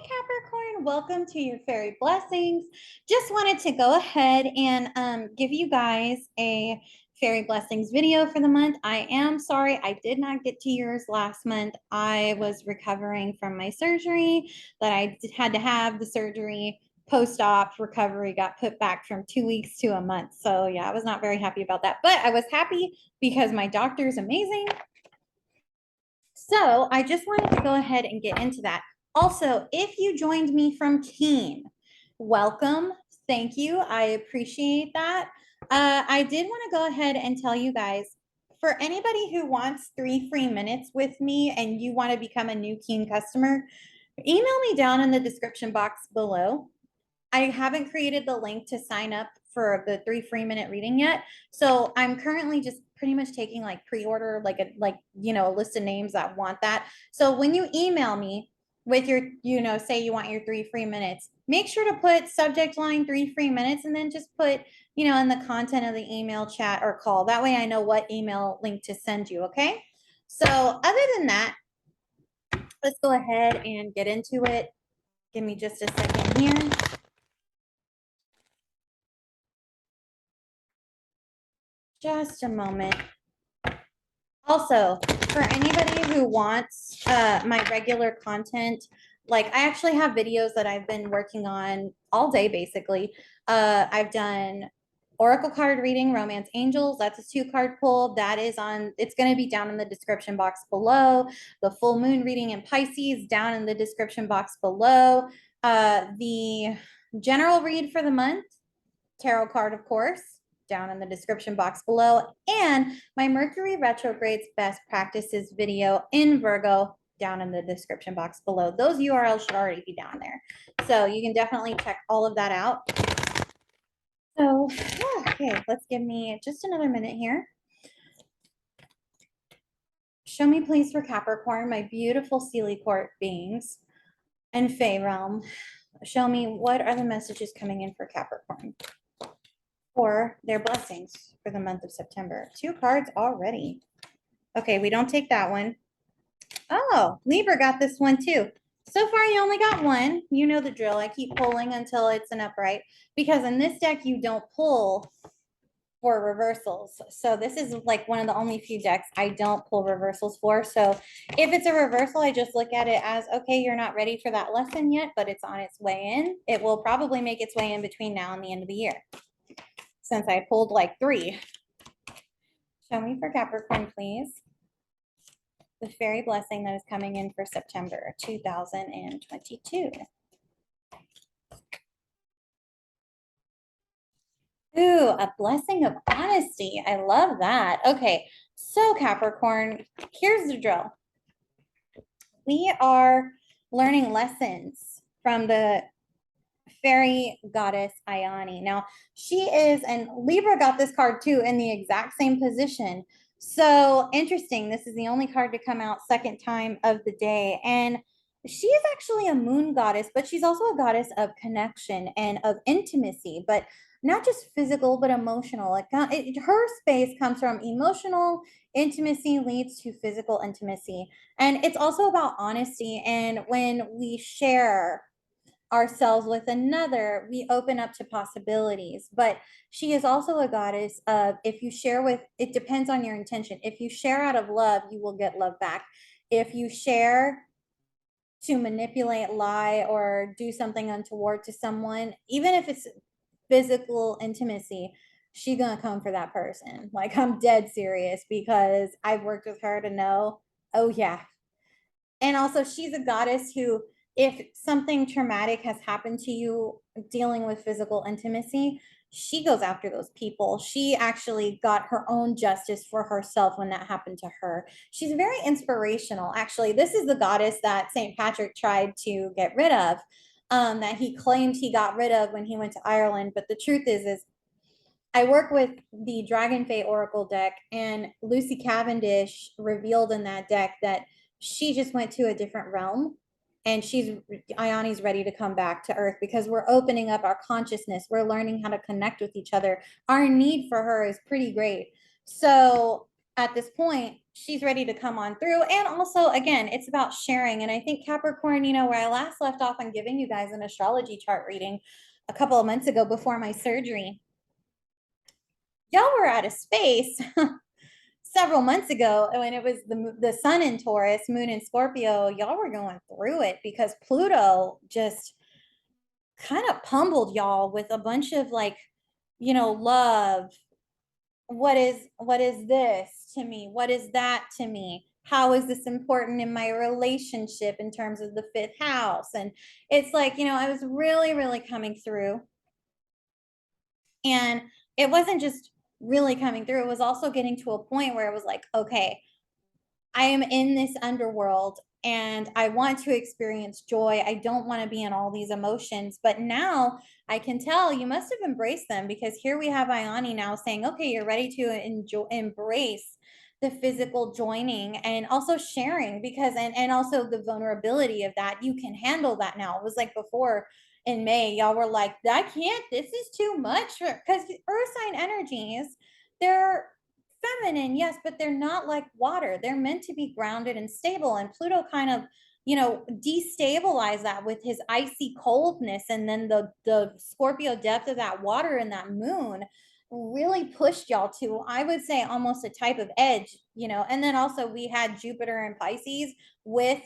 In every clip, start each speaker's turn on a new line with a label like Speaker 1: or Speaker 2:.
Speaker 1: Capricorn, welcome to your fairy blessings. Just wanted to go ahead and give you guys a fairy blessings video for the month. I am sorry I did not get to yours last month. I was recovering from my surgery that I had to have. The surgery post-op recovery got put back from 2 weeks to a month. So yeah, I was not very happy about that, but I was happy because my doctor is amazing. So I just wanted to go ahead and get into that. Also, if you joined me from Keen, welcome. Thank you. I appreciate that. I did want to go ahead and tell you guys, for anybody who wants 3 free minutes with me and you want to become a new Keen customer, email me down in the description box below. I haven't created the link to sign up for the 3 free minute reading yet. So I'm currently just pretty much taking like pre-order, like a list of names that want that. So when you email me with your, say you want your 3 free minutes, make sure to put subject line 3 free minutes and then just put, in the content of the email, chat, or call. That way I know what email link to send you. Okay. So other than that, let's go ahead and get into it. Give me just a second here. Just a moment. Also, for anybody who wants my regular content, like I actually have videos that I've been working on all day, basically. I've done Oracle card reading, Romance Angels. That's a 2-card pull. That is on, it's going to be down in the description box below. The full moon reading in Pisces, down in the description box below. The general read for the month, tarot card, of course, down in the description box below, and my Mercury retrogrades best practices video in Virgo down in the description box below. Those URLs should already be down there. So you can definitely check all of that out. So, okay, let's give me just another minute here. Show me, please, for Capricorn, my beautiful Sealy Court beings and Fae realm. Show me what are the messages coming in for Capricorn for their blessings for the month of September. 2 cards already. Okay, we don't take that one. Oh, Libra got this one too. So far, you only got one. You know the drill. I keep pulling until it's an upright because in this deck, you don't pull for reversals. So this is like one of the only few decks I don't pull reversals for. So if it's a reversal, I just look at it as, okay, you're not ready for that lesson yet, but it's on its way in. It will probably make its way in between now and the end of the year, since I pulled like 3. Show me for Capricorn, please, the fairy blessing that is coming in for September 2022. Ooh, a blessing of honesty. I love that. Okay, so Capricorn, here's the drill. We are learning lessons from the fairy goddess Ione. Now, she is, and Libra got this card too in the exact same position. So interesting. This is the only card to come out second time of the day. And she is actually a moon goddess, but she's also a goddess of connection and of intimacy, but not just physical, but emotional. Her space comes from emotional intimacy leads to physical intimacy. And it's also about honesty. And when we share ourselves with another, we open up to possibilities. But she is also a goddess of, if you share with, it depends on your intention. If you share out of love, you will get love back. If you share to manipulate, lie, or do something untoward to someone, even if it's physical intimacy, she's gonna come for that person. Like, I'm dead serious because I've worked with her to know, oh yeah. And also, she's a goddess who, if something traumatic has happened to you dealing with physical intimacy, she goes after those people. She actually got her own justice for herself when that happened to her. She's very inspirational. Actually, this is the goddess that St. Patrick tried to get rid of, that he claimed he got rid of when he went to Ireland. But the truth is I work with the Dragon Fae Oracle deck, and Lucy Cavendish revealed in that deck that she just went to a different realm, and Ione's ready to come back to Earth because we're opening up our consciousness. We're learning how to connect with each other. Our need for her is pretty great. So at this point, she's ready to come on through. And also, again, it's about sharing. And I think Capricorn, where I last left off on giving you guys an astrology chart reading a couple of months ago before my surgery, y'all were out of space several months ago when it was the sun in Taurus, moon in Scorpio. Y'all were going through it because Pluto just kind of pummeled y'all with a bunch of like, love. What is this to me? What is that to me? How is this important in my relationship in terms of the fifth house? And it's like, I was really, really coming through. And it wasn't just really coming through, it was also getting to a point where it was like, okay, I am in this underworld and I want to experience joy. I don't want to be in all these emotions. But now I can tell you must have embraced them, because here we have Ioni now saying, okay, you're ready to embrace the physical joining and also sharing, because and also the vulnerability of that. You can handle that now. It was like before in May, y'all were like, I can't, this is too much, because earth sign energies, they're feminine, yes, but they're not like water. They're meant to be grounded and stable. And Pluto kind of, destabilized that with his icy coldness. And then the Scorpio depth of that water and that moon really pushed y'all to, I would say, almost a type of edge, and then also we had Jupiter in Pisces with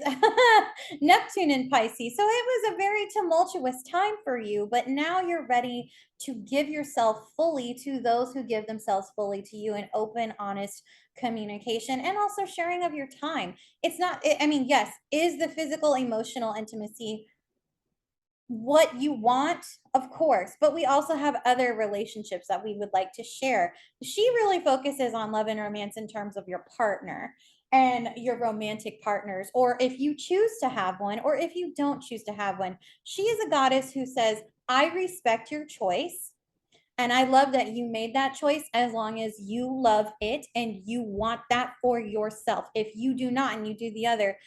Speaker 1: Neptune in Pisces. So it was a very tumultuous time for you, but now you're ready to give yourself fully to those who give themselves fully to you in open, honest communication, and also sharing of your time. It's not, I mean, yes, is the physical, emotional intimacy what you want? Of course, but we also have other relationships that we would like to share. She really focuses on love and romance in terms of your partner and your romantic partners, or if you choose to have one, or if you don't choose to have one. She is a goddess who says, I respect your choice. And I love that you made that choice as long as you love it and you want that for yourself. If you do not and you do the other,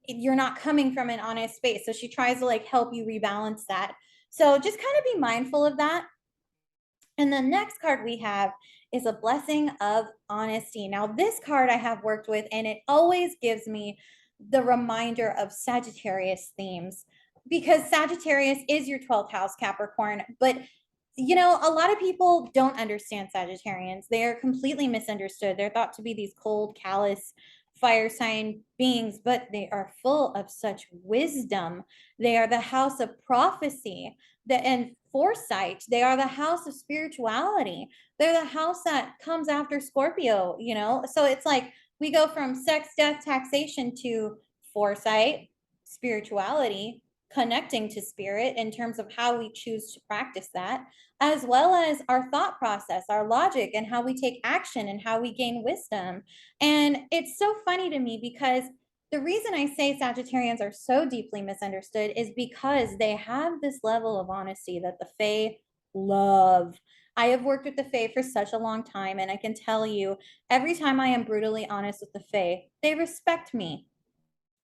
Speaker 1: you're not coming from an honest space. So she tries to like help you rebalance that. So just kind of be mindful of that. And the next card we have is a blessing of honesty. Now, this card I have worked with, and it always gives me the reminder of Sagittarius themes, because Sagittarius is your 12th house, Capricorn. But, a lot of people don't understand Sagittarians. They are completely misunderstood. They're thought to be these cold, callous, fire sign beings, but they are full of such wisdom. They are the house of prophecy and foresight. They are the house of spirituality. They're the house that comes after Scorpio, So it's like we go from sex, death, taxation to foresight, spirituality, connecting to spirit in terms of how we choose to practice that, as well as our thought process, our logic, and how we take action and how we gain wisdom. And it's so funny to me because the reason I say Sagittarians are so deeply misunderstood is because they have this level of honesty that the Fae love. I have worked with the Fae for such a long time, and I can tell you, every time I am brutally honest with the Fae, they respect me.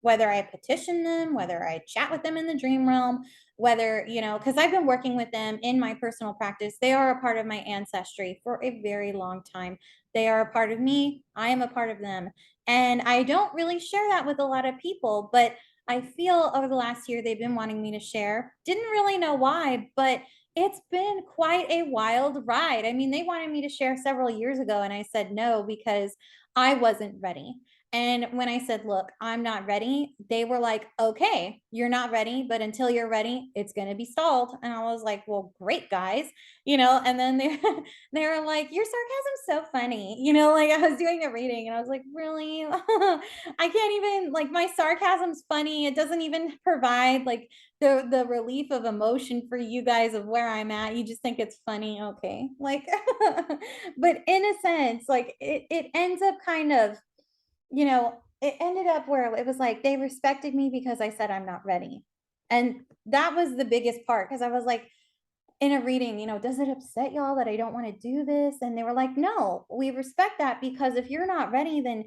Speaker 1: Whether I petition them, whether I chat with them in the dream realm, whether, because I've been working with them in my personal practice. They are a part of my ancestry for a very long time. They are a part of me. I am a part of them. And I don't really share that with a lot of people, but I feel over the last year they've been wanting me to share. Didn't really know why, but it's been quite a wild ride. I mean, they wanted me to share several years ago, and I said no because I wasn't ready. And when I said, look, I'm not ready, they were like, okay, you're not ready, but until you're ready, it's going to be stalled. And I was like, well, great, guys, and then they were like, your sarcasm's so funny. Like I was doing a reading and I was like, really? I can't even, like, my sarcasm's funny. It doesn't even provide like the relief of emotion for you guys of where I'm at. You just think it's funny. Okay. Like, but in a sense, like it ends up kind of, it ended up where it was like they respected me because I said I'm not ready. And that was the biggest part, because I was like, in a reading, does it upset y'all that I don't want to do this? And they were like, no, we respect that, because if you're not ready, then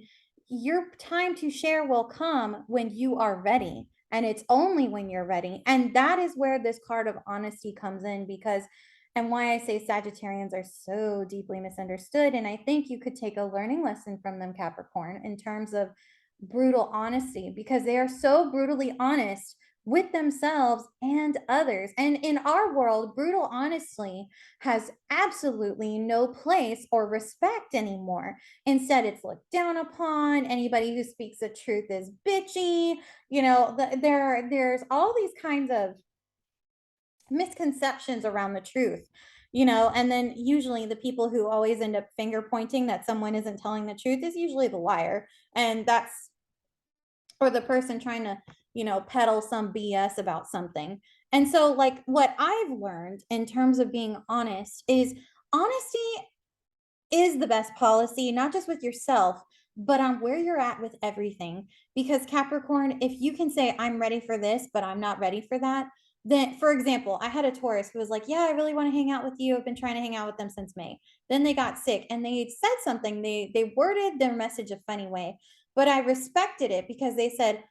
Speaker 1: your time to share will come when you are ready. And it's only when you're ready. And that is where this card of honesty comes in, because and why I say Sagittarians are so deeply misunderstood. And I think you could take a learning lesson from them, Capricorn, in terms of brutal honesty, because they are so brutally honest with themselves and others. And in our world, brutal honesty has absolutely no place or respect anymore. Instead, it's looked down upon. Anybody who speaks the truth is bitchy. There's all these kinds of misconceptions around the truth, and then usually the people who always end up finger pointing that someone isn't telling the truth is usually the liar. And that's, or the person trying to, peddle some BS about something. And so, like, what I've learned in terms of being honest is honesty is the best policy, not just with yourself, but on where you're at with everything. Because Capricorn, if you can say, I'm ready for this, but I'm not ready for that, then, for example, I had a Taurus who was like, yeah, I really want to hang out with you. I've been trying to hang out with them since May. Then they got sick and they said something. They worded their message a funny way, but I respected it because they said,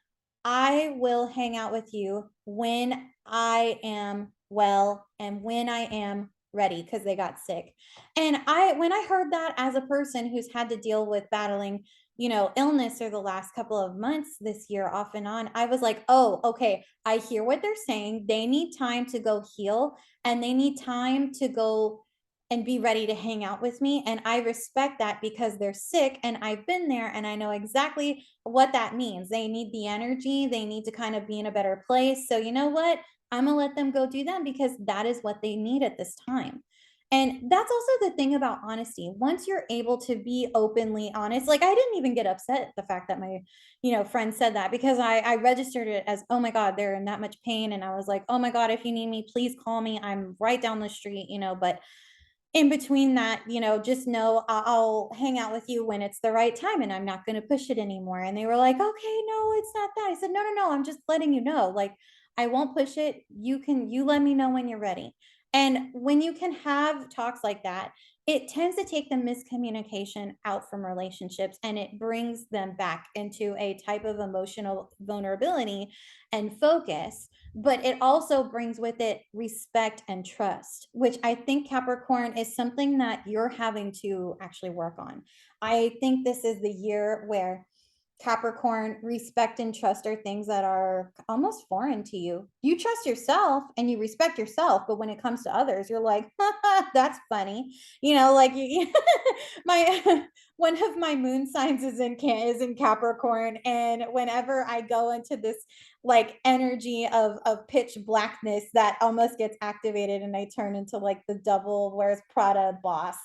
Speaker 1: I will hang out with you when I am well and when I am ready, because they got sick. And when I heard that, as a person who's had to deal with battling, illness or the last couple of months this year off and on, I was like, oh, okay, I hear what they're saying. They need time to go heal and they need time to go and be ready to hang out with me. And I respect that because they're sick and I've been there and I know exactly what that means. They need the energy, they need to kind of be in a better place. So, you know what? I'm going to let them go do them because that is what they need at this time. And that's also the thing about honesty. Once you're able to be openly honest, like I didn't even get upset at the fact that my, friend said that, because I registered it as, oh my God, they're in that much pain. And I was like, oh my God, if you need me, please call me. I'm right down the street, but in between that, just know I'll hang out with you when it's the right time and I'm not going to push it anymore. And they were like, okay, no, it's not that. I said, no, no, no, I'm just letting you know. Like, I won't push it. You let me know when you're ready. And when you can have talks like that, it tends to take the miscommunication out from relationships and it brings them back into a type of emotional vulnerability and focus, but it also brings with it respect and trust, which I think, Capricorn, is something that you're having to actually work on. I think this is the year where Capricorn, respect and trust are things that are almost foreign to you. You trust yourself and you respect yourself, but when it comes to others, you're like, that's funny. Like my one of my moon signs is in Capricorn, and whenever I go into this like energy of pitch blackness, that almost gets activated and I turn into like the Devil Wears Prada boss.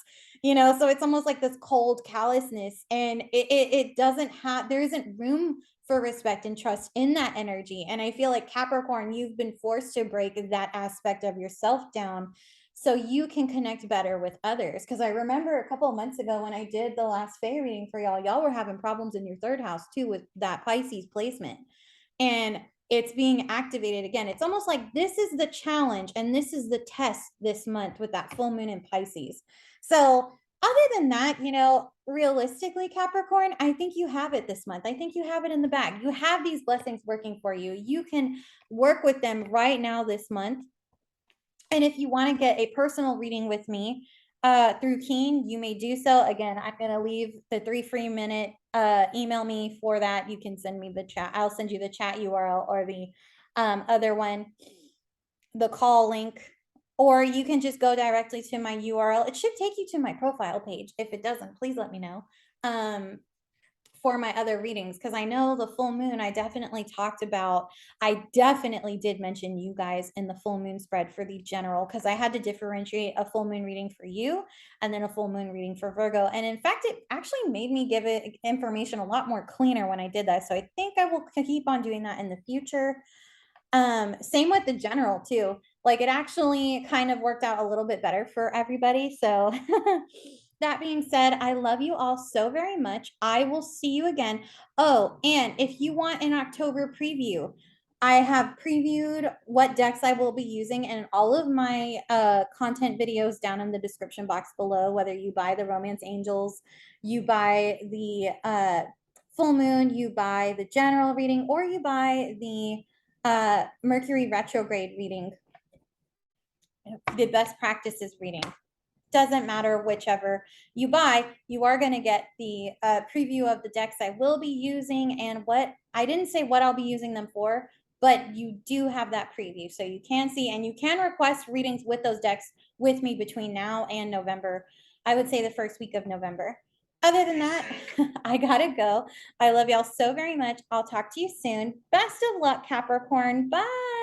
Speaker 1: So it's almost like this cold callousness, and it doesn't have, there isn't room for respect and trust in that energy. And I feel like, Capricorn, you've been forced to break that aspect of yourself down so you can connect better with others. Because I remember a couple of months ago when I did the last Fae reading for y'all were having problems in your third house too with that Pisces placement. And it's being activated again. It's almost like this is the challenge and this is the test this month with that full moon in Pisces. So other than that, realistically, Capricorn, I think you have it this month. I think you have it in the bag. You have these blessings working for you. You can work with them right now this month. And if you want to get a personal reading with me through Keen, you may do so. Again, I'm going to leave the 3 free minute email me for that. You can send me the chat. I'll send you the chat URL or the other one, the call link, or you can just go directly to my URL. It should take you to my profile page. If it doesn't, please let me know. For my other readings, because I know the full moon, I definitely did mention you guys in the full moon spread for the general, because I had to differentiate a full moon reading for you and then a full moon reading for Virgo. And in fact, it actually made me give it information a lot more cleaner when I did that. So I think I will keep on doing that in the future. Same with the general too. Like, it actually kind of worked out a little bit better for everybody. So that being said, I love you all so very much. I will see you again. Oh, and if you want an October preview, I have previewed what decks I will be using in all of my content videos down in the description box below. Whether you buy the Romance Angels, you buy the full moon, you buy the general reading, or you buy the Mercury retrograde reading. the best practice is reading. Doesn't matter whichever you buy, you are going to get the preview of the decks I will be using and what I didn't say what I'll be using them for, but you do have that preview. So you can see and you can request readings with those decks with me between now and November. I would say the first week of November. Other than that, I gotta go. I love y'all so very much. I'll talk to you soon. Best of luck, Capricorn. Bye.